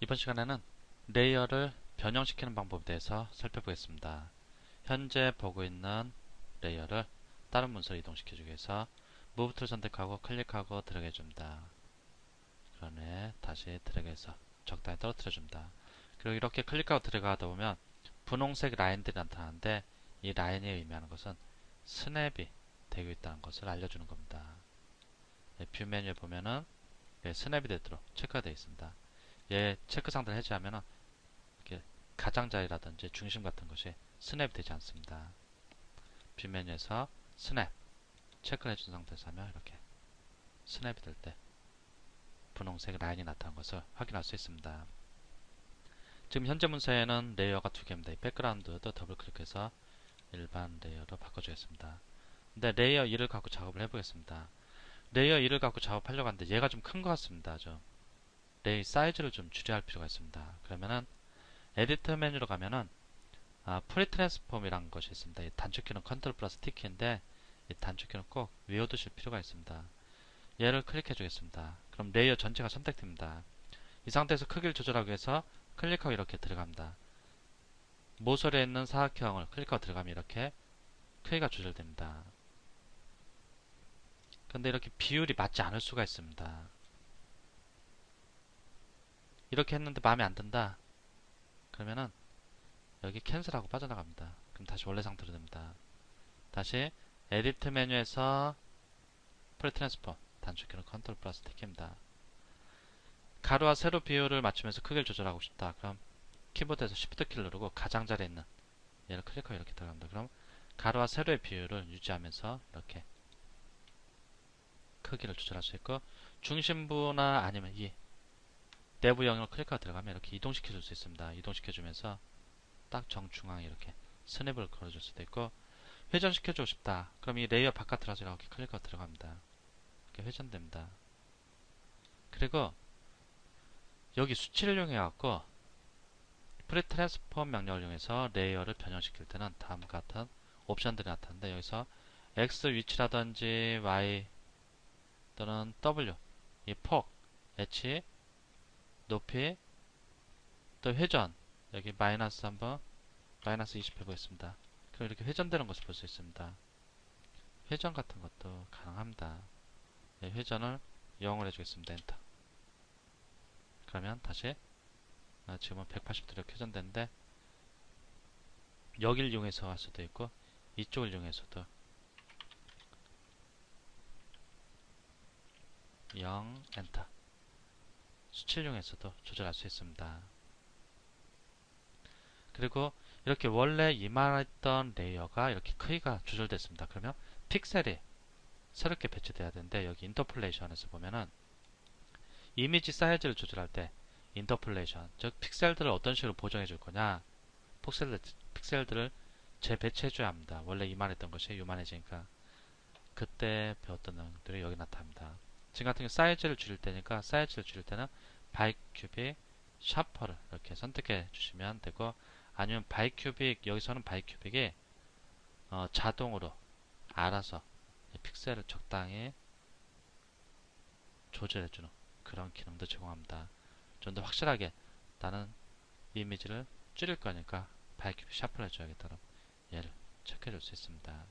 이번 시간에는 레이어를 변형시키는 방법에 대해서 살펴보겠습니다. 현재 보고 있는 레이어를 다른 문서로 이동시켜주기 위해서 무브 툴 선택하고 클릭하고 드래그 해줍니다. 그런 후에 다시 드래그해서 적당히 떨어뜨려줍니다. 그리고 이렇게 클릭하고 드래그 하다 보면 분홍색 라인들이 나타나는데 이 라인이 의미하는 것은 스냅이 되고 있다는 것을 알려주는 겁니다. 뷰 메뉴에 보면은 스냅이 되도록 체크가 되어 있습니다. 얘 체크 상태를 해제하면 이렇게 가장자리라든지 중심 같은 것이 스냅이 되지 않습니다. 뷰 메뉴에서 스냅 체크를 해준 상태에서 하면 이렇게 스냅이 될 때 분홍색 라인이 나타난 것을 확인할 수 있습니다. 지금 현재 문서에는 레이어가 두 개입니다. 이 백그라운드도 더블 클릭해서 일반 레이어로 바꿔주겠습니다. 근데 레이어 1을 갖고 작업을 해보겠습니다. 레이어 1을 갖고 작업하려고 하는데 얘가 좀 큰 것 같습니다. 레이 사이즈를 좀 줄여야 할 필요가 있습니다. 그러면은 에디터 메뉴로 가면은 프리 트랜스폼이라는 것이 있습니다. 이 단축키는 컨트롤 플러스 T키인데 이 단축키는 꼭 외워두실 필요가 있습니다. 얘를 클릭해 주겠습니다. 그럼 레이어 전체가 선택됩니다. 이 상태에서 크기를 조절하기 위해서 클릭하고 이렇게 들어갑니다. 모서리에 있는 사각형을 클릭하고 들어가면 이렇게 크기가 조절됩니다. 근데 이렇게 비율이 맞지 않을 수가 있습니다. 이렇게 했는데 마음에 안 든다. 그러면은 여기 캔슬하고 빠져나갑니다. 그럼 다시 원래 상태로 됩니다. 다시 에디트 메뉴에서 프리 트랜스폼 단축키는 컨트롤 플러스 T키입니다. 가로와 세로 비율을 맞추면서 크기를 조절하고 싶다. 그럼 키보드에서 Shift 키를 누르고 가장자리에 있는 얘를 클릭하고 이렇게 들어갑니다. 그럼 가로와 세로의 비율을 유지하면서 이렇게 크기를 조절할 수 있고 중심부나 아니면 이 내부 영역을 클릭하고 들어가면 이렇게 이동시켜 줄 수 있습니다. 이동시켜 주면서 딱 정중앙에 이렇게 스냅을 걸어줄 수도 있고 회전시켜주고 싶다. 그럼 이 레이어 바깥으로 이렇게 클릭하고 들어갑니다. 이렇게 회전됩니다. 그리고 여기 수치를 이용해 갖고 프리 트랜스폼 명령을 이용해서 레이어를 변형시킬 때는 다음과 같은 옵션들이 나타나는데 여기서 X 위치라든지 Y 또는 W 이 폭, H, 높이 또 회전 여기 마이너스 한번 마이너스 20 해보겠습니다. 그럼 이렇게 회전되는 것을 볼 수 있습니다. 회전 같은 것도 가능합니다. 네, 회전을 0을 해주겠습니다. 엔터. 그러면 다시 지금은 180도 이렇게 회전되는데 여기를 이용해서 할 수도 있고 이쪽을 이용해서도 0 엔터 수치를 이용해서도 조절할 수 있습니다. 그리고 이렇게 원래 이만했던 레이어가 이렇게 크기가 조절됐습니다. 그러면 픽셀이 새롭게 배치돼야 되는데 여기 인터폴레이션에서 보면은 이미지 사이즈를 조절할 때 인터폴레이션 즉 픽셀들을 어떤 식으로 보정해 줄 거냐 픽셀들을 재배치해 줘야 합니다. 원래 이만했던 것이 요만해지니까 그때 배웠던 내용들이 여기 나타납니다. 지금 같은 경우 사이즈를 줄일 때니까 사이즈를 줄일 때는 바이큐빅 샤퍼를 이렇게 선택해 주시면 되고 아니면 바이큐빅 여기서는 바이큐빅이 자동으로 알아서 픽셀을 적당히 조절해주는 그런 기능도 제공합니다. 좀 더 확실하게 나는 이미지를 줄일 거니까 바이큐빅 샤퍼를 해줘야겠다. 얘를 체크해 줄 수 있습니다.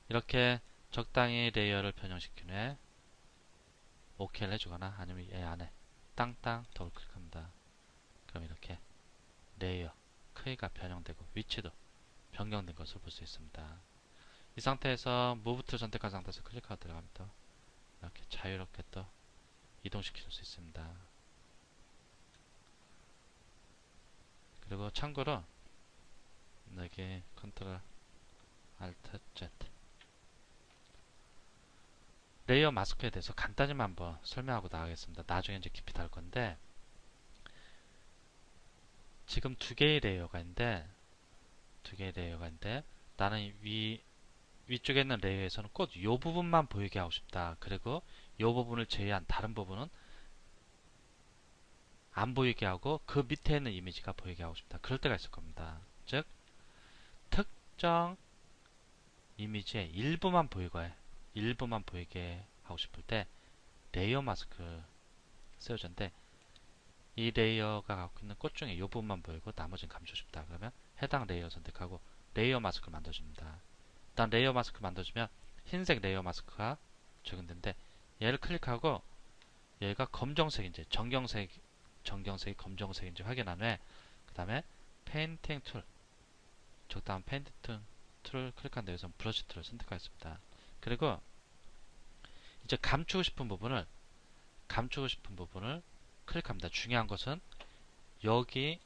이렇게 적당히 레이어를 변형시킨 후에 OK를 해주거나 아니면 얘 안에 땅땅 더블 클릭합니다. 그럼 이렇게 레이어 크기가 변형되고 위치도 변경된 것을 볼 수 있습니다. 이 상태에서 무브 툴 선택한 상태에서 클릭하고 들어가면 또 이렇게 자유롭게 또 이동시킬 수 있습니다. 그리고 참고로 여기 컨트롤 알트 Z 레이어 마스크에 대해서 간단히만 한번 설명하고 나가겠습니다. 나중에 이제 깊이 다룰 건데 지금 두 개의 레이어가 있는데 나는 위쪽에 있는 레이어에서는 꼭 이 부분만 보이게 하고 싶다. 그리고 이 부분을 제외한 다른 부분은 안 보이게 하고 그 밑에 있는 이미지가 보이게 하고 싶다. 그럴 때가 있을 겁니다. 즉 특정 이미지의 일부만 보이게 하고 싶을 때 레이어 마스크 세워졌는데 이 레이어가 갖고 있는 꽃 중에 이 부분만 보이고 나머지는 감추고 싶다. 그러면 해당 레이어 선택하고 레이어 마스크를 만들어줍니다. 일단 레이어 마스크 만들어주면 흰색 레이어 마스크가 적용되는데 얘를 클릭하고 얘가 검정색인지 정경색이 검정색인지 확인한 후에 그 다음에 페인팅 툴 적당한 페인팅 툴을 클릭한 데에서 브러쉬 툴을 선택하겠습니다. 그리고 이제 감추고 싶은 부분을 클릭합니다. 중요한 것은 여기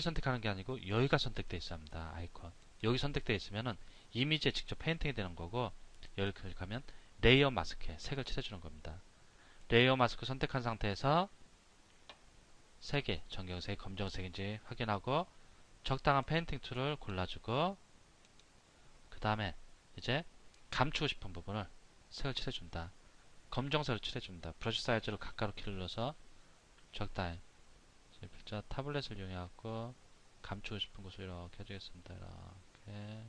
선택하는 게 아니고 여기가 선택되어 있어야 합니다. 아이콘 여기 선택되어 있으면은 이미지에 직접 페인팅이 되는 거고 여기를 클릭하면 레이어 마스크에 색을 칠해주는 겁니다. 레이어 마스크 선택한 상태에서 색이 정경색, 검정색인지 확인하고 적당한 페인팅 툴을 골라주고 그 다음에 이제 감추고 싶은 부분을 색을 칠해준다. 검정색으로 칠해줍니다. 브러쉬 사이즈를 가까로 키를 눌러서 적당히 필자 타블렛을 이용해갖고 감추고 싶은 곳을 이렇게 해주겠습니다. 이렇게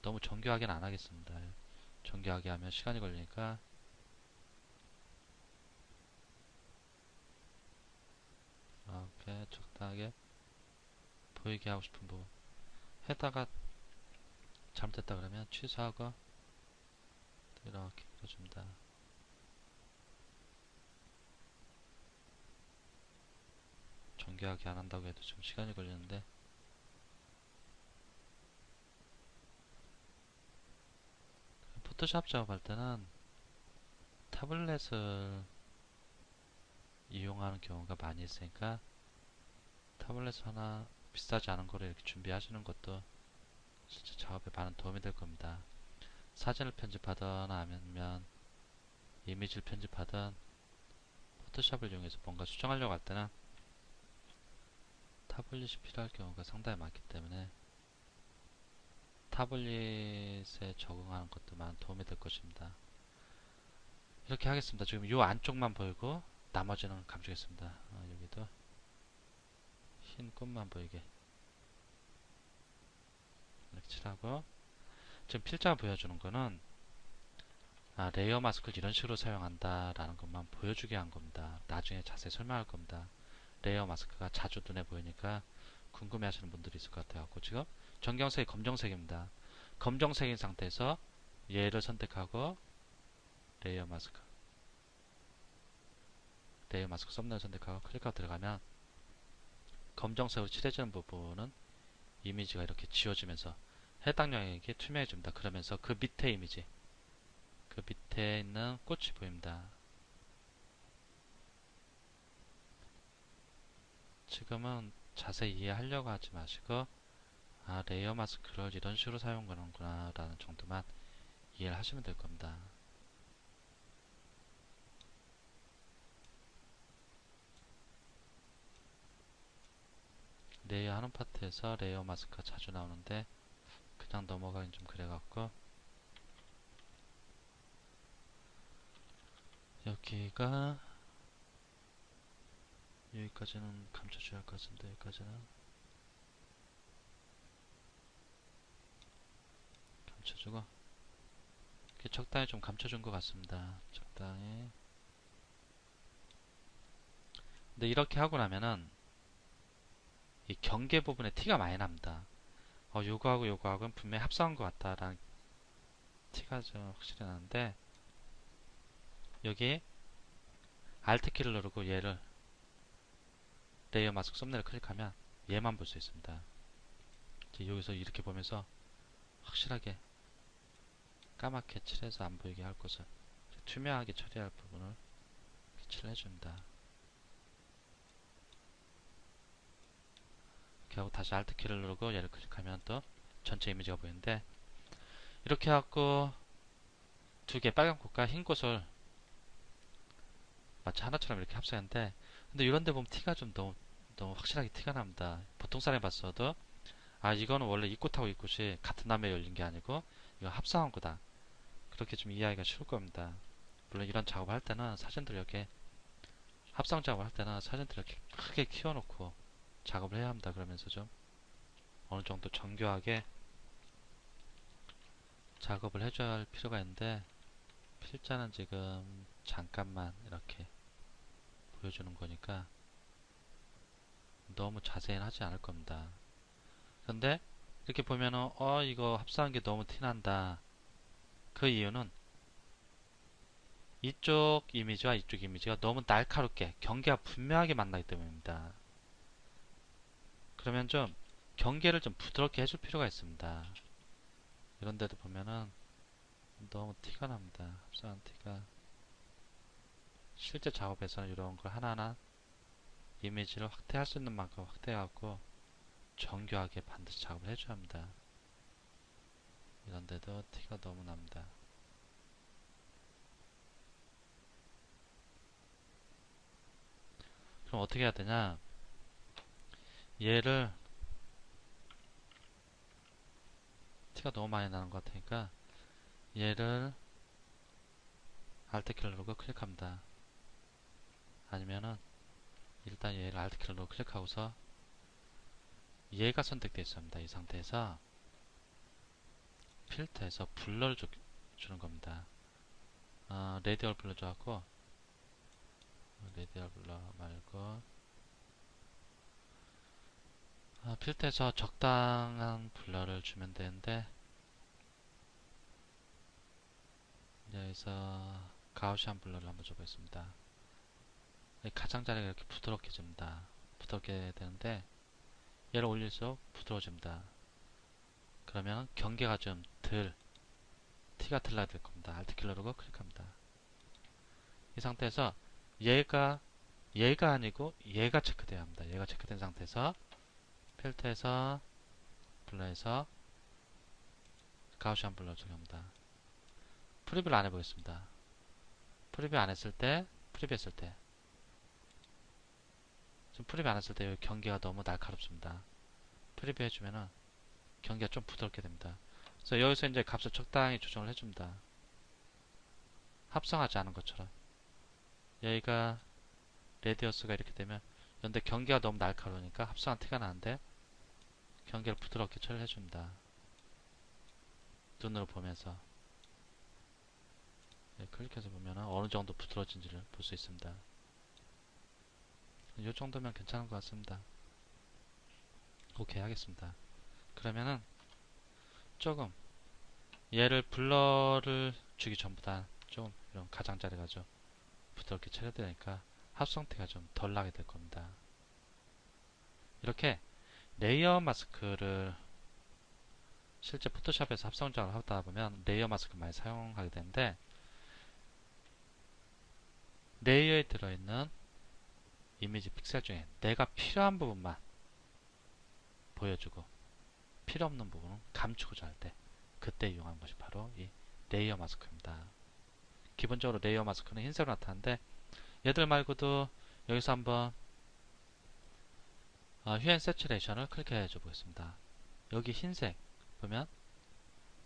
너무 정교하게는 안 하겠습니다. 정교하게 하면 시간이 걸리니까 이렇게 적당하게 보이게 하고 싶은 부분 해다가 잘못됐다 그러면 취소하고 이렇게 밀어줍니다. 정교하게 안 한다고 해도 좀 시간이 걸리는데 포토샵 작업할 때는 타블렛을 이용하는 경우가 많이 있으니까 타블렛 하나 비싸지 않은 거를 이렇게 준비하시는 것도 실제 작업에 많은 도움이 될 겁니다. 사진을 편집하든 아니면 이미지를 편집하든 포토샵을 이용해서 뭔가 수정하려고 할 때는 타블릿이 필요할 경우가 상당히 많기 때문에 타블릿에 적응하는 것도 많은 도움이 될 것입니다. 이렇게 하겠습니다. 지금 이 안쪽만 보이고 나머지는 감추겠습니다. 여기도 흰 꽃만 보이게 이렇게 칠하고 지금 필자가 보여주는 거는 레이어 마스크를 이런 식으로 사용한다 라는 것만 보여주게 한 겁니다. 나중에 자세히 설명할 겁니다. 레이어 마스크가 자주 눈에 보이니까 궁금해 하시는 분들이 있을 것 같아요. 지금 정경색이 검정색입니다. 검정색인 상태에서 얘를 선택하고 레이어 마스크 썸네일 선택하고 클릭하고 들어가면 검정색으로 칠해지는 부분은 이미지가 이렇게 지워지면서 해당 영역이 투명해집니다. 그러면서 그 밑에 이미지 그 밑에 있는 꽃이 보입니다. 지금은 자세히 이해하려고 하지 마시고 레이어 마스크를 이런 식으로 사용하는구나 라는 정도만 이해를 하시면 될 겁니다. 레이어 하는 파트에서 레이어 마스크가 자주 나오는데 그냥 넘어가긴 좀 그래갖고 여기까지는 감춰줘야 할 것 같습니다. 여기까지는 감춰주고 이렇게 적당히 좀 감춰준 것 같습니다. 적당히. 근데 이렇게 하고 나면은 이 경계 부분에 티가 많이 납니다. 요거하고는 분명히 합성한 것 같다라는 티가 좀 확실히 나는데 여기 Alt 키를 누르고 얘를 레이어 마스크 썸네일을 클릭하면 얘만 볼 수 있습니다. 여기서 이렇게 보면서 확실하게 까맣게 칠해서 안 보이게 할 것을 투명하게 처리할 부분을 칠해줍니다. 이렇게 하고 다시 Alt 키를 누르고 얘를 클릭하면 또 전체 이미지가 보이는데 이렇게 해갖고 두 개 빨간 꽃과 흰 꽃을 마치 하나처럼 이렇게 합성했는데 근데 이런데 보면 티가 좀 너무 확실하게 티가 납니다. 보통 사람이 봤어도 이거는 원래 이 꽃하고 이 꽃이 같은 나무에 열린 게 아니고 이거 합성한 거다 그렇게 좀 이해하기가 쉬울 겁니다. 물론 이런 작업을 할 때는 사진들 이렇게 합성 작업을 할 때는 사진들을 이렇게 크게 키워놓고 작업을 해야 합니다. 그러면서 좀 어느 정도 정교하게 작업을 해줘야 할 필요가 있는데 필자는 지금 잠깐만 이렇게 보여주는 거니까 너무 자세히는 하지 않을 겁니다. 그런데 이렇게 보면은 이거 합성한 게 너무 티난다. 그 이유는 이쪽 이미지와 이쪽 이미지가 너무 날카롭게 경계가 분명하게 만나기 때문입니다. 그러면 좀 경계를 좀 부드럽게 해줄 필요가 있습니다. 이런 데도 보면은 너무 티가 납니다. 합성한 티가. 실제 작업에서는 이런 걸 하나하나 이미지를 확대할 수 있는 만큼 확대하고 정교하게 반드시 작업을 해줘야 합니다. 이런 데도 티가 너무 납니다. 그럼 어떻게 해야 되냐? 얘를 티가 너무 많이 나는 것 같으니까 얘를 Alt 키를 누르고 클릭합니다. 아니면은 일단 얘를 Alt 키를 누르고 클릭하고서 얘가 선택되어 있습니다. 이 상태에서 필터에서 블러를 주는 겁니다. 레디얼 블러 줘갖고 레디얼 블러 말고 필터에서 적당한 블러를 주면 되는데 여기서 가우시안 블러를 한번 줘보겠습니다. 가장자리가 이렇게 부드럽게 줍니다. 부드럽게 되는데 얘를 올릴수록 부드러워집니다. 그러면 경계가 좀 티가 덜 나야 될 겁니다. Alt 키 누르고 클릭합니다. 이 상태에서 얘가 아니고 얘가 체크되어야 합니다. 얘가 체크된 상태에서 필터에서 블러에서 가우시안 블러 적용합니다. 프리뷰를 안 해보겠습니다. 프리뷰 안 했을 때, 프리뷰 했을 때 지금 프리뷰 안 했을 때 여기 경계가 너무 날카롭습니다. 프리뷰 해주면은 경계가 좀 부드럽게 됩니다. 그래서 여기서 이제 값을 적당히 조정을 해줍니다. 합성하지 않은 것처럼. 여기가 레디어스가 이렇게 되면 근데 경계가 너무 날카로우니까 합성한 티가 나는데 경계를 부드럽게 처리를 해줍니다. 눈으로 보면서 클릭해서 보면 어느 정도 부드러워진지를 볼 수 있습니다. 이 정도면 괜찮은 것 같습니다. 오케이 하겠습니다. 그러면은 조금 얘를 블러를 주기 전보다 좀 이런 가장자리가 좀 부드럽게 처리되니까 합성티가 좀 덜 나게 될 겁니다. 이렇게 레이어 마스크를 실제 포토샵에서 합성 작업을 하다 보면 레이어 마스크 많이 사용하게 되는데 레이어에 들어있는 이미지 픽셀 중에 내가 필요한 부분만 보여주고 필요 없는 부분은 감추고자 할 때 그때 이용하는 것이 바로 이 레이어 마스크입니다. 기본적으로 레이어 마스크는 흰색으로 나타나는데 얘들 말고도 여기서 한번 휴 앤 세츄레이션을 클릭해 줘 보겠습니다. 여기 흰색 보면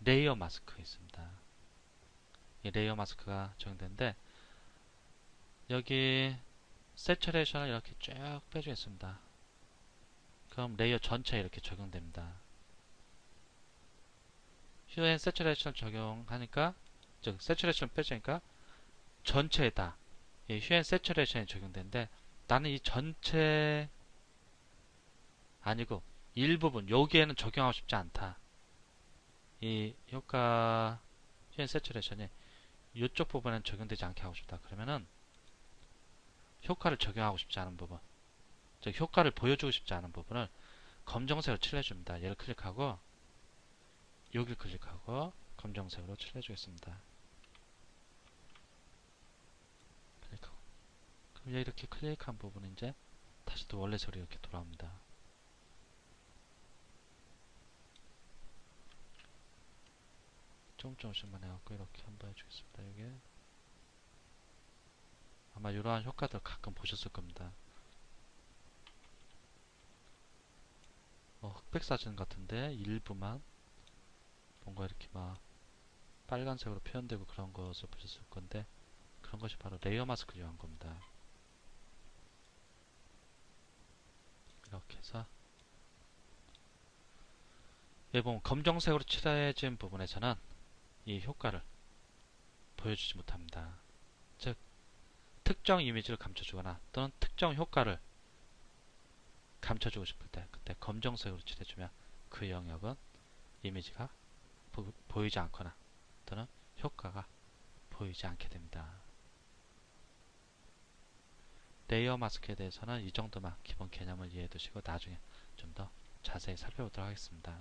레이어 마스크 있습니다. 이 레이어 마스크가 적용되는데 여기 세츄레이션을 이렇게 쭉 빼주겠습니다. 그럼 레이어 전체에 이렇게 적용됩니다. 휴 앤 세츄레이션 적용하니까 즉 세츄레이션을 빼주니까 전체에다 휴 앤 세츄레이션이 적용되는데 나는 이 전체 아니고 일부분 여기에는 적용하고 싶지 않다. 이 효과 휴 앤 세츄레이션이 이쪽 부분에는 적용되지 않게 하고 싶다. 그러면은 효과를 적용하고 싶지 않은 부분 즉 효과를 보여주고 싶지 않은 부분을 검정색으로 칠해줍니다. 얘를 클릭하고 여기를 클릭하고 검정색으로 칠해주겠습니다. 클릭하고 그럼 얘 이렇게 클릭한 부분은 이제 다시 또 원래 색으로 이렇게 돌아옵니다. 조금씩만 해갖고 이렇게 한번 해주겠습니다. 여기 아마 이러한 효과들 가끔 보셨을 겁니다. 흑백 사진 같은데 일부만 뭔가 이렇게 막 빨간색으로 표현되고 그런 것을 보셨을 건데 그런 것이 바로 레이어 마스크를 이용한 겁니다. 이렇게 해서 여기 보면 검정색으로 칠해진 부분에서는 이 효과를 보여주지 못합니다. 즉 특정 이미지를 감춰주거나 또는 특정 효과를 감춰주고 싶을 때 그때 검정색으로 칠해주면 그 영역은 이미지가 보이지 않거나 또는 효과가 보이지 않게 됩니다. 레이어 마스크에 대해서는 이 정도만 기본 개념을 이해해 두시고 나중에 좀 더 자세히 살펴보도록 하겠습니다.